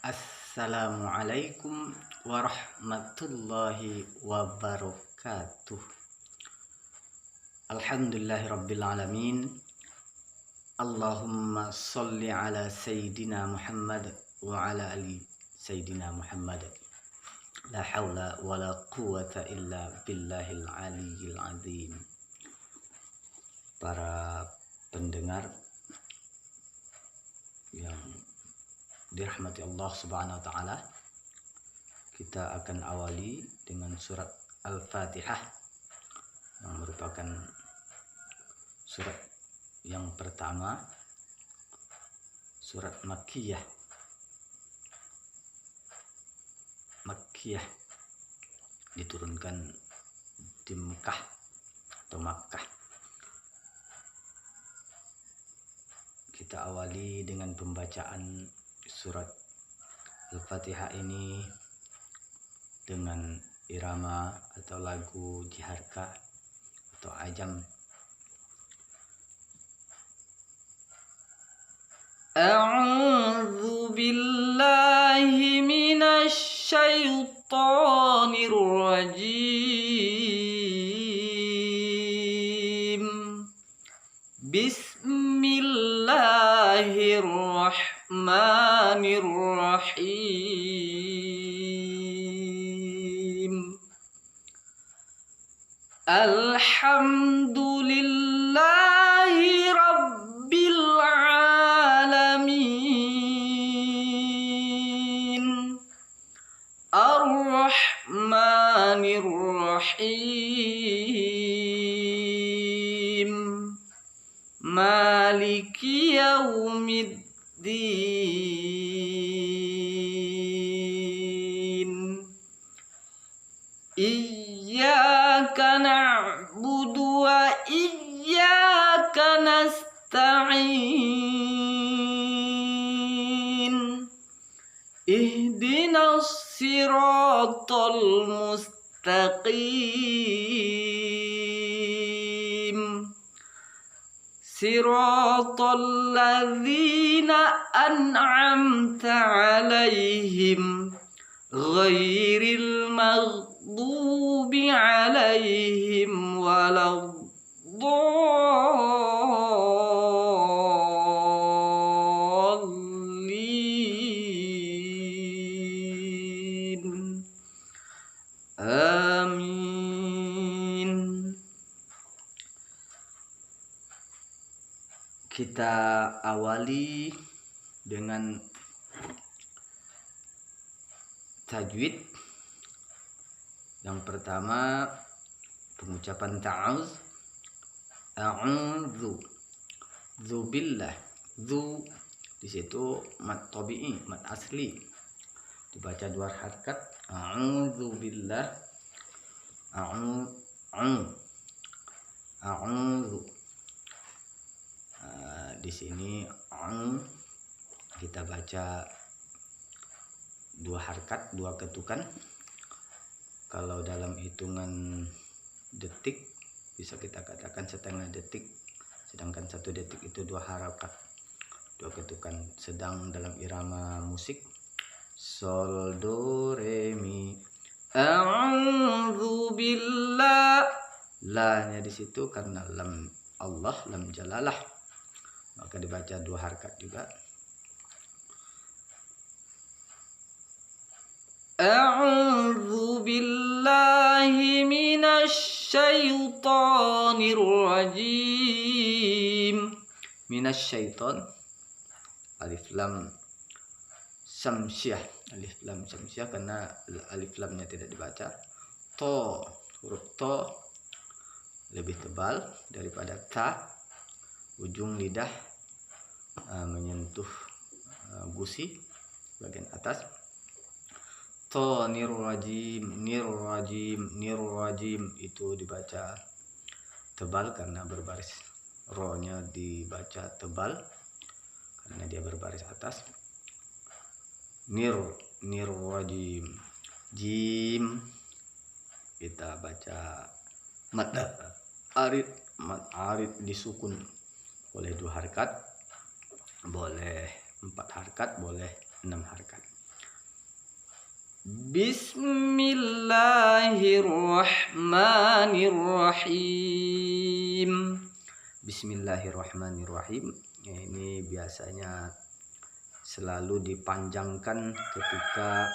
Assalamualaikum warahmatullahi wabarakatuh. Alhamdulillahirabbil alamin. Allahumma sholli ala sayyidina Muhammad wa ala ali sayyidina Muhammad. La haula wala quwata illa billahil aliyyil azim. Para pendengar yang dirahmati Allah Subhanahu wa taala, kita akan awali dengan surat Al-Fatihah yang merupakan surat yang pertama, surat Makkiyah. Makkiyah diturunkan di Mekah atau Makkah. Kita awali dengan pembacaan surat Al-Fatihah ini dengan irama atau lagu jiharka atau ajam. A'udzu billahi minasy syaithanir rajim. Bismillahirrahmanirrahim. Alhamdulillahi rabbil alamin. Ar-Rahmanir-Rahim. Maliki yaumiddin. Iyyaka na'budu wa iyyaka nasta'in. Ihdinas siratal mustaqim. Siratal ladzina an'amta 'alaihim ghairil maghdubi 'alaihim waladdallin. Amin. Kita awali dengan tajwid. Yang pertama, pengucapan ta'awuz. A'udzu. Dzubillah. Dzu di situ mat tabi'i, mat asli. Dibaca dua harakat. A'udzu billah. A'udzu. Di sini kita baca dua harakat, dua ketukan. Kalau dalam hitungan detik bisa kita katakan setengah detik, sedangkan satu detik itu dua harakat, dua ketukan. Sedang dalam irama musik sol do re mi, a'udzu billah, la-nya di situ karena lam Allah, lam jalalah, maka dibaca dua harakat juga. A'udzu billahi minasy syaithanir rajim. Minasy syaiton, alif lam samsyah, alif lam samsyah karena alif lamnya tidak dibaca. To, huruf to lebih tebal daripada ta. Ujung lidah menyentuh gusi bagian atas. To nirrajim, nirrajim itu dibaca tebal karena berbaris. Ro-nya dibaca tebal karena dia berbaris atas. Nirrajim. Jim kita baca mad arid, mad arid disukun. Boleh dua harakat, boleh 4 harakat, boleh 6 harakat. Bismillahirrahmanirrahim. Bismillahirrahmanirrahim. Ini biasanya selalu dipanjangkan ketika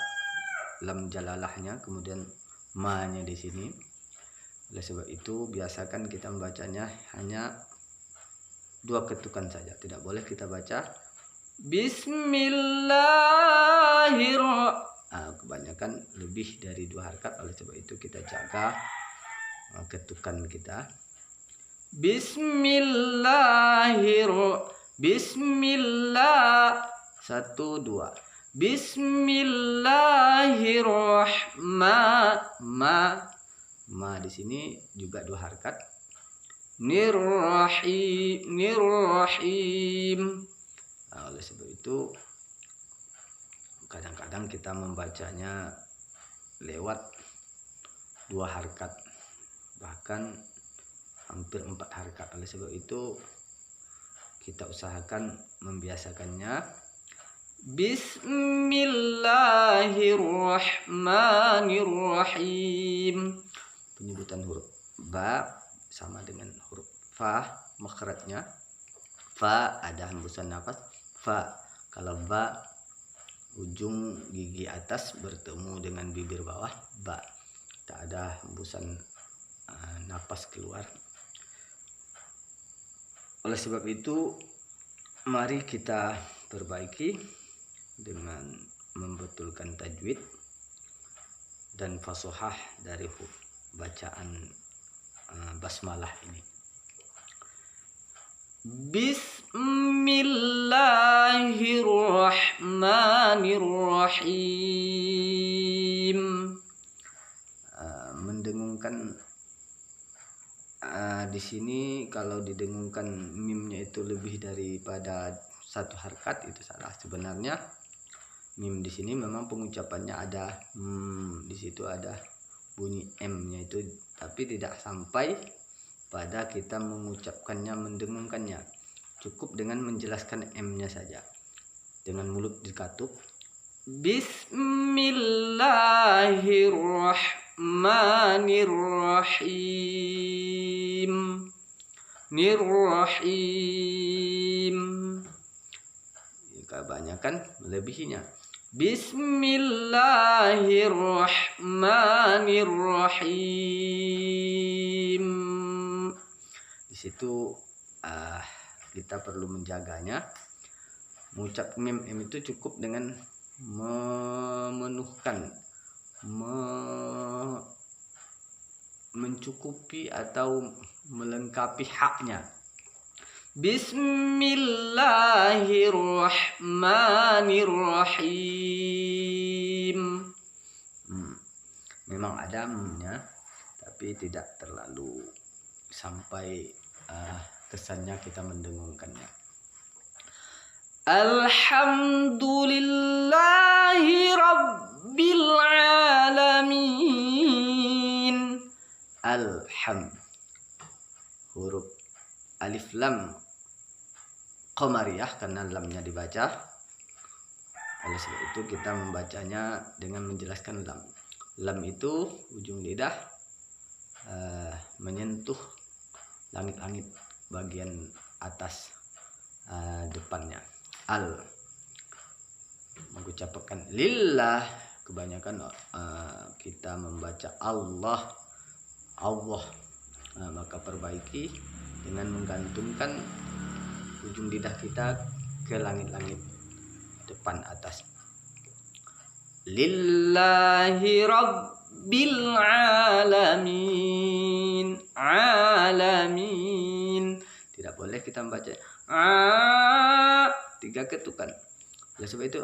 lam jalalahnya, kemudian ma-nya di sini. Oleh sebab itu biasakan kita membacanya hanya 2 ketukan saja. Tidak boleh kita baca Bismillahirrahmanirrahim. Kebanyakan lebih dari 2 harakat. Oleh sebab itu kita jaga ketukan kita. Bismillah 1 2. Bismillahirrahmanirrahim. Ma di sini juga 2 harakat. Nirrahim. Oleh sebab itu kadang-kadang kita membacanya lewat 2 harakat, bahkan hampir 4 harakat. Oleh sebab itu kita usahakan membiasakannya Bismillahirrahmanirrahim. Penyebutan huruf ba sama dengan huruf fa, makhrajnya fa ada hembusan nafas fa. Kalau ba, ujung gigi atas bertemu dengan bibir bawah, ba, tak ada hembusan napas keluar. Oleh sebab itu mari kita perbaiki dengan membetulkan tajwid dan fasahah dari bacaan basmalah ini. Bismillahirrahmanirrahim. Mendengungkan di sini kalau didengungkan mimnya itu lebih daripada 1 harakat itu salah. Sebenarnya mim di sini memang pengucapannya ada di situ ada bunyi M-nya itu, tapi tidak sampai pada kita mengucapkannya, mendengungkannya. Cukup dengan menjelaskan M-nya saja dengan mulut dikatup. Bismillahirrahmanirrahim. Nirrahim. Kebanyakan melebihinya. Bismillahirrahmanirrahim. Di situ kita perlu menjaganya. Mengucap mim itu cukup dengan memenuhkan, mencukupi atau melengkapi haknya. Bismillahirrahmanirrahim. Memang ada mimnya, tapi tidak terlalu sampai kesannya kita mendengungkannya. Alhamdulillahi Rabbil Alamin. Huruf alif lam qamariyah karena lamnya dibaca. Oleh sebab itu kita membacanya dengan menjelaskan lam. Lam itu ujung lidah menyentuh langit-langit bagian atas depannya. Mengucapkan lillah, kebanyakan kita membaca Allah. Maka perbaiki dengan menggantungkan ujung lidah kita ke langit-langit depan atas. Lillahi Rabbil Alamin. Alamin. Tidak boleh kita membaca 3 ketukan. Oleh sebab itu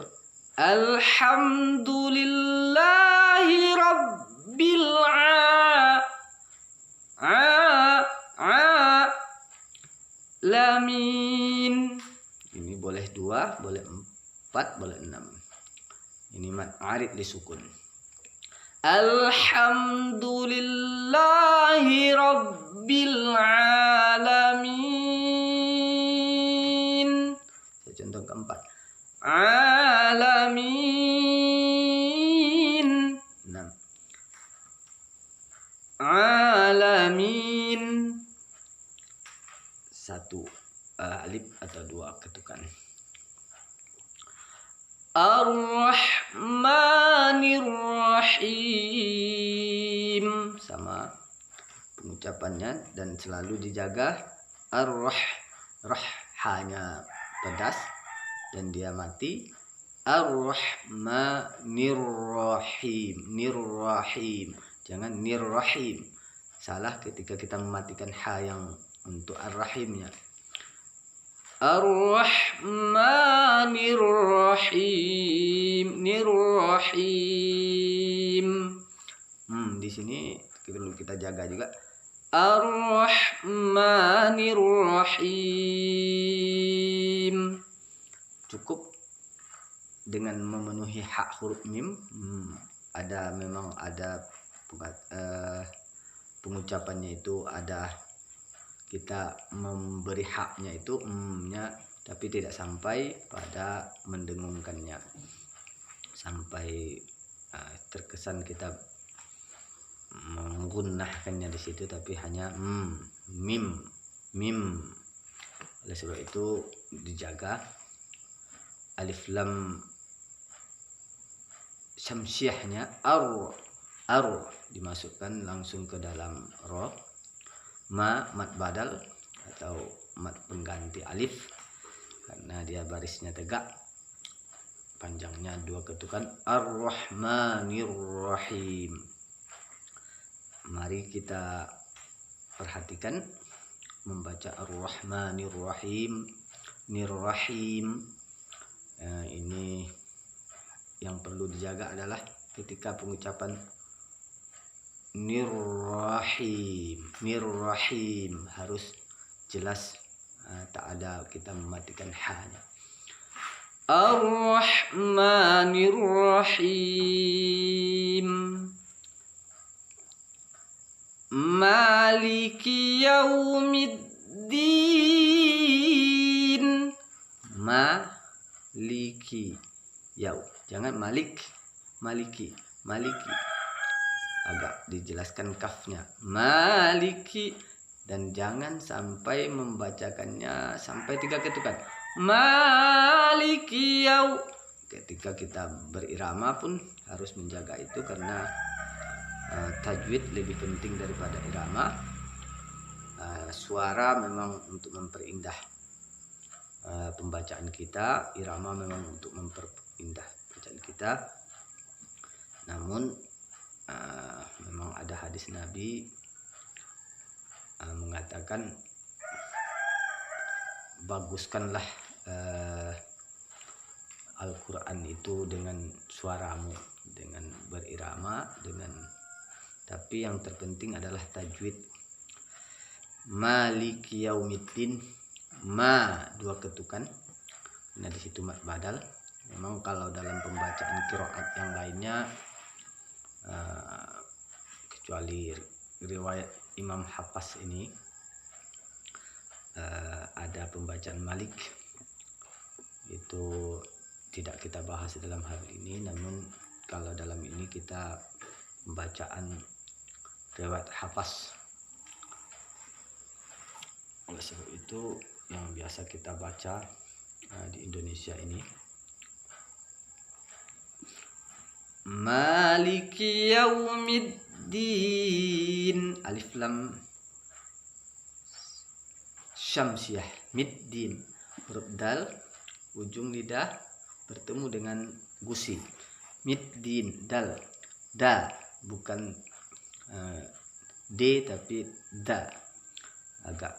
Alhamdulillahi Rabbil Alamin. Ini boleh 2, boleh 4, boleh 6. Ini mad arid disukun. Alhamdulillahi Rabbil Alamin. Contoh keempat. Alamin. Ar-Rahmanir-Rahim. Sama pengucapannya dan selalu dijaga rah hanya pedas dan dia mati. Ar-Rahmanir-Rahim, nir-rahim, jangan nir-rahim. Salah ketika kita mematikan ha yang untuk ar-rahimnya. Ar-Rahmanir-Rahim, nir-rahim. Di sini perlu kita jaga juga. Ar-Rahmanir-Rahim. Cukup dengan memenuhi hak huruf mim. Memang ada pengucapannya itu ada kita memberi haknya itu nya, tapi tidak sampai pada mendengungkannya, sampai terkesan kita menggunakannya di situ, tapi hanya mim. Oleh sebab itu dijaga alif lam syamsiahnya ar dimasukkan langsung ke dalam ro. Mat badal atau mat pengganti alif karena dia barisnya tegak, panjangnya 2 ketukan. Ar-Rahmanir-Rahim. Mari kita perhatikan membaca Ar-Rahmanir-Rahim, nir-rahim. Ini yang perlu dijaga adalah ketika pengucapan nir-rahim harus jelas, tak ada kita mematikan ha-nya. Ar-Rahmanir-Rahim. Maliki yaumiddin. Maliki jangan maliki. Agak dijelaskan kafnya, maliki, dan jangan sampai membacakannya sampai 3 ketukan. Maliki ketika kita berirama pun harus menjaga itu karena tajwid lebih penting daripada irama. Suara memang untuk memperindah pembacaan kita, irama memang untuk memperindah bacaan kita. Namun memang ada hadis Nabi mengatakan baguskanlah Al-Quran itu dengan suaramu, dengan berirama, tapi yang terpenting adalah tajwid. Maliki yaumiddin, 2 ketukan. Nah di situ mat badal. Memang kalau dalam pembacaan qiraat yang lainnya, kecuali riwayat Imam Hafs ini, ada pembacaan Malik, itu tidak kita bahas dalam hal ini. Namun kalau dalam ini kita pembacaan riwayat Hafs. Oleh sebab itu yang biasa kita baca di Indonesia ini, Maliki yaumiddin, alif lam syamsiah, middin, huruf dal, ujung lidah bertemu dengan gusi. Middin, dal, da, bukan d tapi da. Agak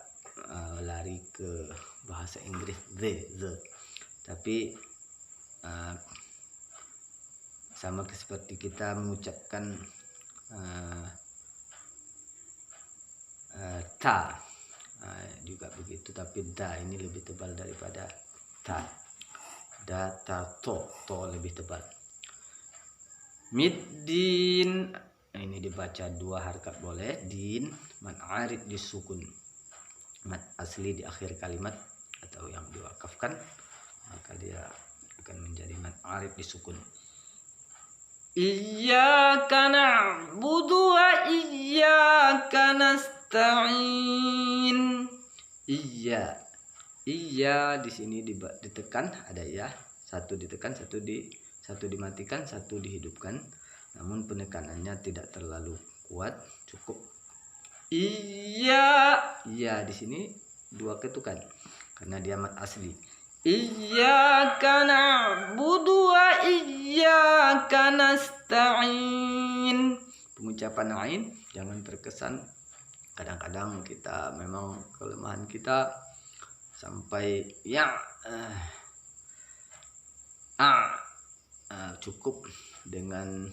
lari ke bahasa Inggris the. Tapi sama seperti kita mengucapkan ta, juga begitu, tapi da ini lebih tebal daripada ta. Da, ta, to lebih tebal. Middin, ini dibaca 2 harakat boleh. Din, mat arid disukun, mat asli di akhir kalimat atau yang diwakafkan, maka dia akan menjadi mat arid disukun. Iyyaka na'budu wa iyyaka nasta'in. Iya di sini ditekan, ada ya satu ditekan, satu dimatikan, satu dihidupkan. Namun penekanannya tidak terlalu kuat, cukup iya. Iya di sini 2 ketukan karena dia mad asli. Iyyaka na'budu wa iyyaka nasta'in. Pengucapan ain jangan terkesan. Kadang-kadang kita memang kelemahan kita sampai ya cukup dengan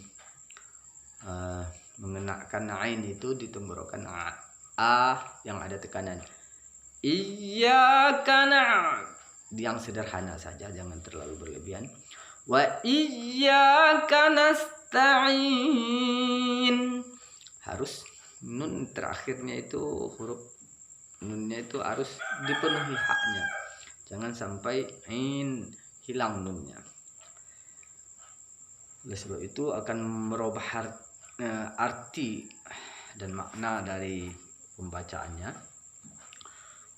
mengenakan ain itu di tenggorokan yang ada tekanan. Iyyaka na'budu, yang sederhana saja, jangan terlalu berlebihan. Wa iyyaka nasta'in. Harus nun terakhirnya itu huruf nunnya itu harus dipenuhi haknya. Jangan sampai ain hilang nunnya. Oleh sebab itu akan merubah arti dan makna dari pembacaannya.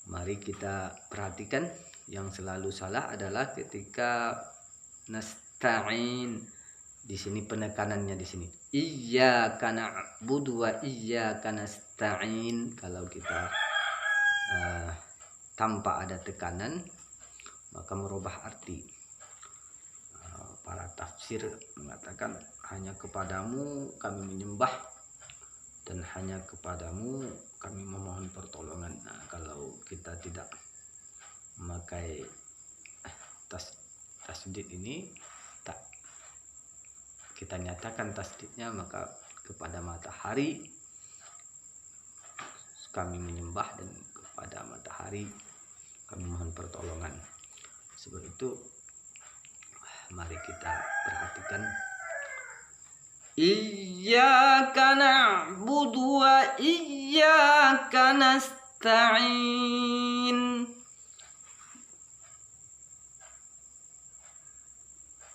Mari kita perhatikan. Yang selalu salah adalah ketika nasta'in. Di sini penekanannya di sini. Iyyaka na'budu wa iyyaka nasta'in. Kalau kita tanpa ada tekanan maka merubah arti. Para tafsir mengatakan hanya kepadamu kami menyembah dan hanya kepadamu kami memohon pertolongan. Nah, kalau kita tidak memakai tasdid ini, tak kita nyatakan tasdidnya, maka kepada matahari kami menyembah dan kepada matahari kami mohon pertolongan. Sebab itu mari kita perhatikan. Iyyaka na'budu wa iyyaka nasta'in.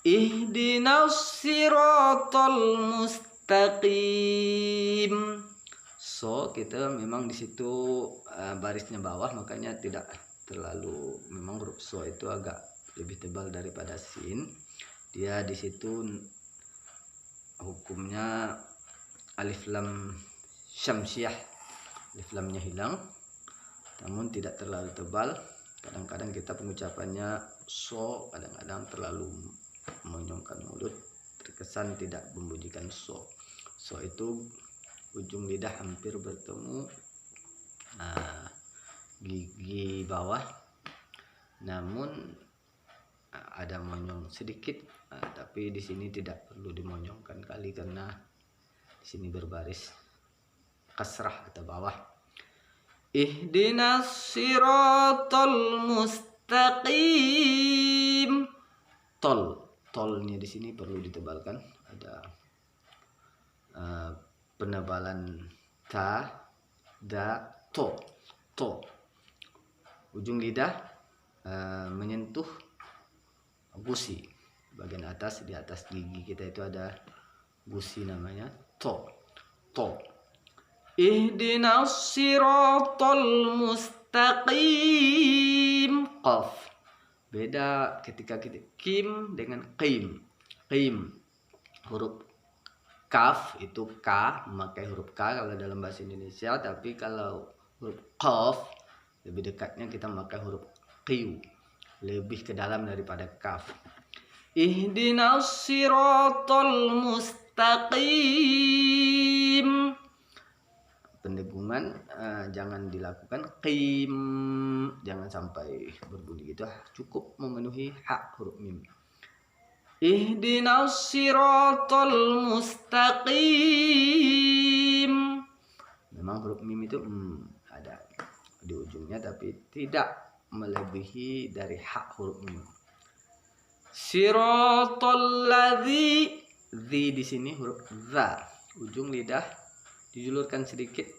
Ihdinas siratal mustaqim. So kita memang di situ barisnya bawah, makanya tidak terlalu, memang huruf so itu agak lebih tebal daripada sin. Dia di situ hukumnya alif lam syamsiah, alif lamnya hilang, namun tidak terlalu tebal. Kadang-kadang kita pengucapannya so, kadang-kadang terlalu monyongkan mulut, terkesan tidak membunyikan so. So itu ujung lidah hampir bertemu gigi bawah, namun ada monyong sedikit, tapi di sini tidak perlu dimonyongkan kali karena di sini berbaris kasrah atau bawah. Ihdinas siratal mustaqim. Tolnya di sini perlu ditebalkan, ada penebalan ta, da, to. Ujung lidah menyentuh gusi bagian atas, di atas gigi kita itu ada gusi namanya to. Ihdinas siratal mustaqim. Qaf. Beda ketika kita kim dengan qim. Huruf kaf itu k, memakai huruf k kalau dalam bahasa Indonesia, tapi kalau huruf qaf lebih dekatnya kita memakai huruf q, lebih ke dalam daripada kaf. Ihdinas siratal mustaqim. Pendegungan jangan dilakukan, qim jangan sampai berbunyi gitu, cukup memenuhi hak huruf mim. Ihdinas siratal mustaqim. Memang huruf mim itu ada di ujungnya, tapi tidak melebihi dari hak huruf mim. Siratal ladzi, di sini huruf za, ujung lidah dijulurkan sedikit,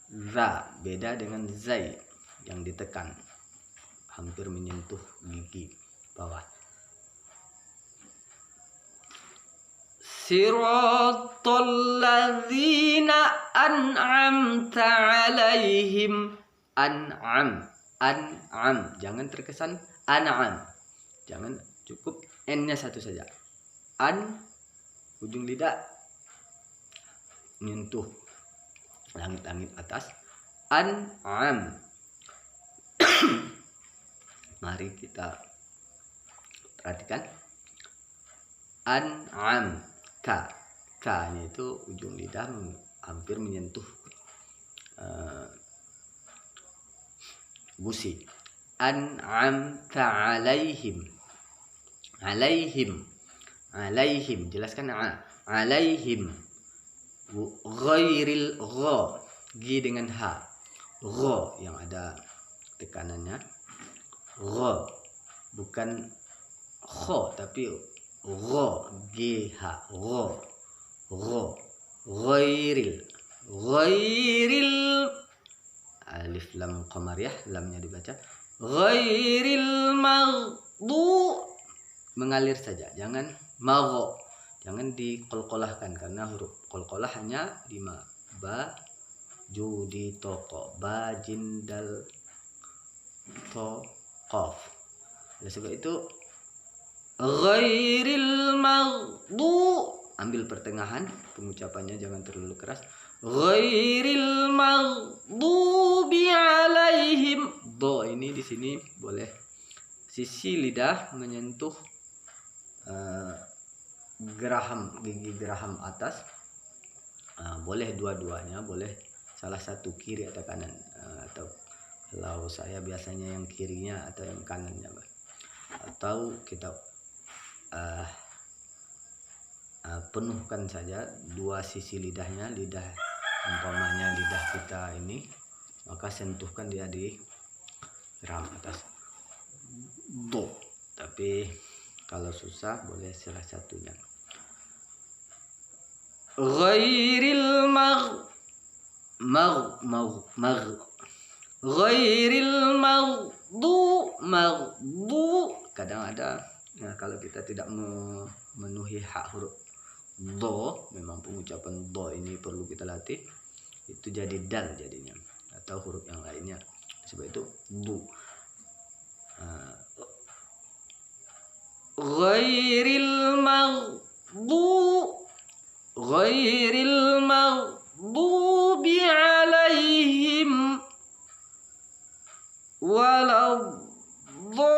za beda dengan zai yang ditekan hampir menyentuh gigi bawah. Siratal ladzina an'amta alaihim. An'am an'am, jangan terkesan an'am, jangan, cukup n-nya satu saja. An, ujung lidah menyentuh langit-langit atas. An'am. Mari kita perhatikan. An'am, ka, ka-nya itu ujung lidah hampir menyentuh gusi. An'amta alaihim, alaihim, alaihim, jelaskan alaihim. Ghairil gha, gi dengan ha, gha yang ada tekanannya, gha bukan kho tapi gha, gh, gha, gha, ghairil, ghairil, alif lam qamariyah, lamnya dibaca ghairil maghdu, mengalir saja, jangan magho, jangan dikolkolahkan, karena huruf kolkolah hanya 5, ba, ju, di, toko, ba, jim, dal, to, qaf. Oleh sebab itu ghairil maghdu, ambil pertengahan pengucapannya, jangan terlalu keras. Ghairil maghdubi alaihim, do ini di sini boleh sisi lidah menyentuh geraham, gigi geraham atas, boleh dua-duanya, boleh salah satu kiri atau kanan, atau kalau saya biasanya yang kirinya atau yang kanannya, atau kita penuhkan saja dua sisi lidahnya, lidah umpamanya lidah kita ini, maka sentuhkan dia di geraham atas, do. Tapi kalau susah boleh salah satunya. Ghairil ghairil maghdu, kadang ada, nah, kalau kita tidak memenuhi hak huruf do, memang pengucapan do ini perlu kita latih, itu jadi dal jadinya, atau huruf yang lainnya, sebab itu du. Ghairil maghdubi alaihim waladhdha,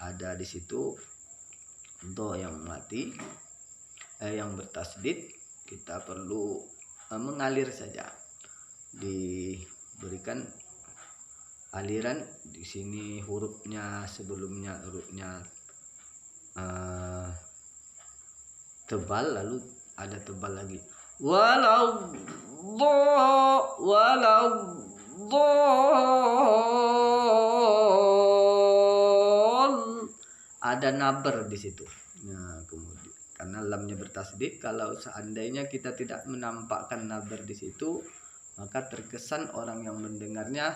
ada di situ do yang mati, yang bertasdid, kita perlu mengalir saja, diberikan aliran di sini, hurufnya sebelumnya hurufnya tebal, lalu ada tebal lagi, ada naber di situ. Nah, kemudian karena lamnya bertasdid, kalau seandainya kita tidak menampakkan naber di situ, maka terkesan orang yang mendengarnya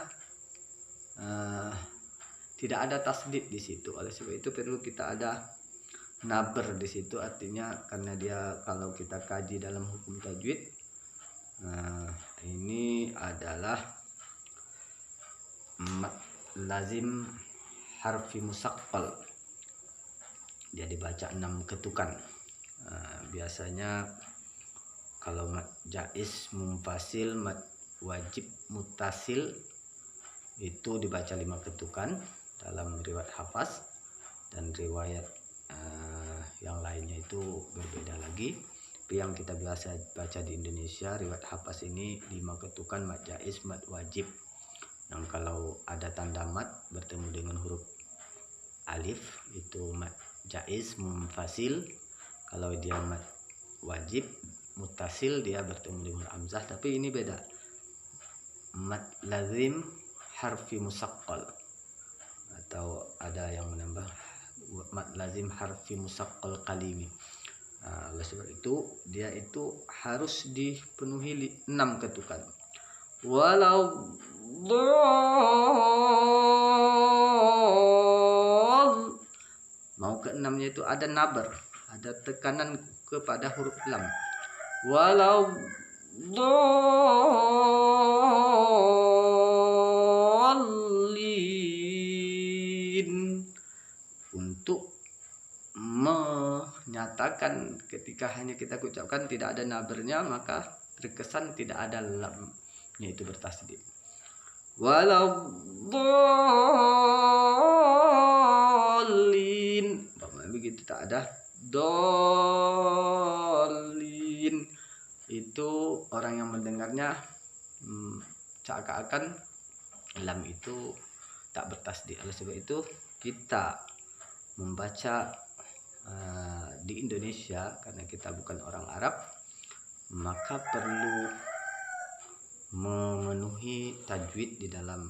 tidak ada tasdid di situ. Oleh sebab itu perlu kita ada naber di situ, artinya karena dia, kalau kita kaji dalam hukum tajwid, ini adalah mad lazim harfi musaqqal, dia dibaca 6 ketukan. Biasanya kalau mad jaiz munfasil, mad wajib mutasil itu dibaca 5 ketukan dalam riwayat Hafs, dan riwayat yang lainnya itu berbeda lagi. Tapi yang kita biasa baca di Indonesia, riwayat Hafs ini 5 ketukan, mad jaiz, mad wajib. Yang kalau ada tanda mad bertemu dengan huruf alif itu mad jaiz munfasil, kalau dia mad wajib mutasil dia bertemu dengan hamzah. Tapi ini beda, mad lazim harfi musaqqal, atau ada yang menambah mad lazim harfi musaqqal kalimi. Oleh sebab itu dia itu harus dipenuhi 6 ketukan. Walau mau ke 6-nya itu ada naber, ada tekanan kepada huruf lam. Walau seakan-akan ketika hanya kita ucapkan tidak ada nabernya, maka terkesan tidak ada lamnya itu bertasdid. Walau dolin, begitu, tak ada dolin, itu orang yang mendengarnya seakan-akan lam itu tak bertasdid. Oleh sebab itu kita membaca di Indonesia, karena kita bukan orang Arab, maka perlu memenuhi tajwid di dalam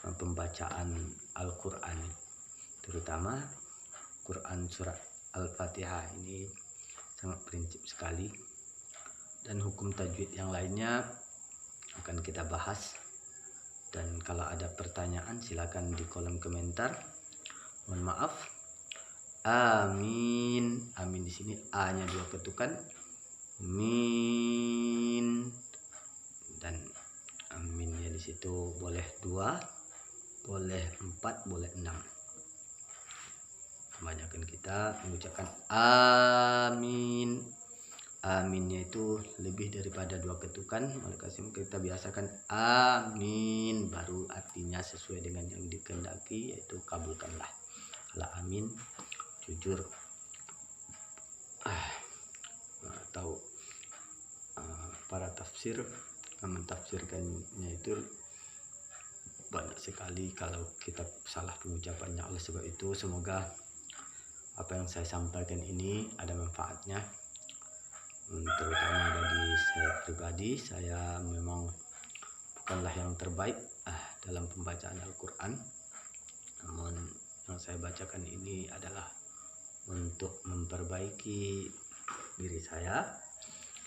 pembacaan Al-Quran, terutama Quran surat Al-Fatihah. Ini sangat prinsip sekali, dan hukum tajwid yang lainnya akan kita bahas. Dan kalau ada pertanyaan silakan di kolom komentar. Mohon maaf. Amin. Amin di sini A-nya 2 ketukan, min, dan aminnya di situ boleh 2, boleh 4, boleh 6. Kebanyakan kita mengucapkan amin. Aminnya itu lebih daripada 2 ketukan, maka kita biasakan amin, baru artinya sesuai dengan yang dikehendaki, yaitu kabulkanlah. Kalau amin, jujur atau para tafsir mentafsirkannya itu banyak sekali kalau kita salah pengucapannya. Oleh sebab itu semoga apa yang saya sampaikan ini ada manfaatnya, terutama bagi saya pribadi. Saya memang bukanlah yang terbaik dalam pembacaan Al-Quran, namun yang saya bacakan ini adalah untuk memperbaiki diri saya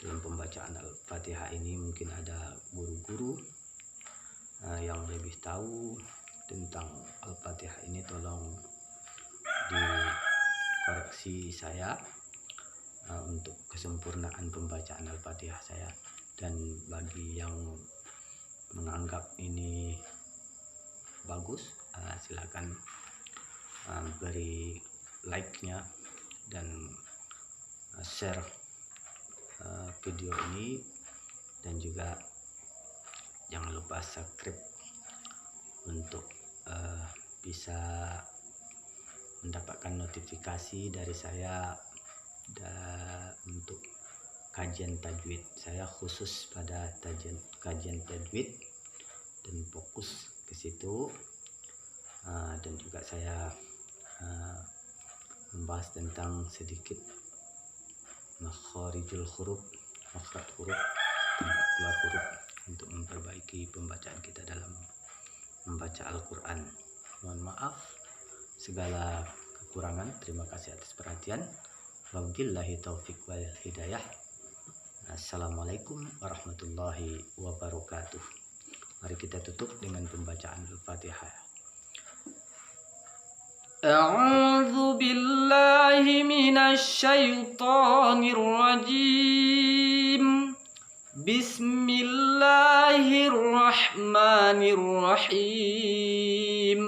dalam pembacaan Al-Fatihah ini. Mungkin ada guru-guru yang lebih tahu tentang Al-Fatihah ini, tolong dikoreksi saya untuk kesempurnaan pembacaan Al-Fatihah saya. Dan bagi yang menganggap ini bagus, silakan beri like-nya dan share video ini, dan juga jangan lupa subscribe untuk bisa mendapatkan notifikasi dari saya untuk kajian tajwid. Saya khusus pada kajian tajwid dan fokus ke situ, dan juga saya membahas tentang sedikit makharijul huruf, makhraj huruf, tempat keluar huruf, untuk memperbaiki pembacaan kita dalam membaca Al-Quran. Mohon maaf segala kekurangan. Terima kasih atas perhatian. Wabillahi taufiq wal hidayah. Assalamualaikum warahmatullahi wabarakatuh. Mari kita tutup dengan pembacaan Al-Fatihah. A'udzu billahi minasy syaithanir rajim. Bismillahirrahmanirrahim.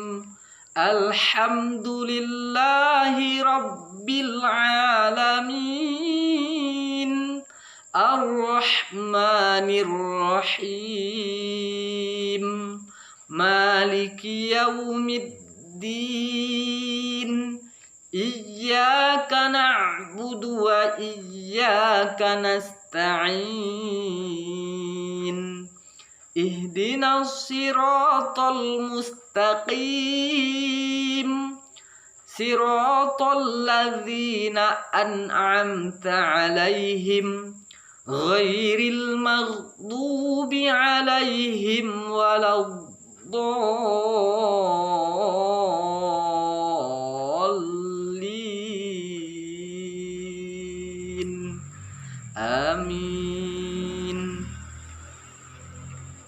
Alhamdulillahi rabbil alamin. Ar-Rahmanir-Rahim. Maliki yaumiddin. Iyyaka na'budu wa iyyaka nasta'in. Ihdinas siratal mustaqim. Siratal ladzina an'amta 'alaihim ghairil maghdubi 'alaihim waladdallin.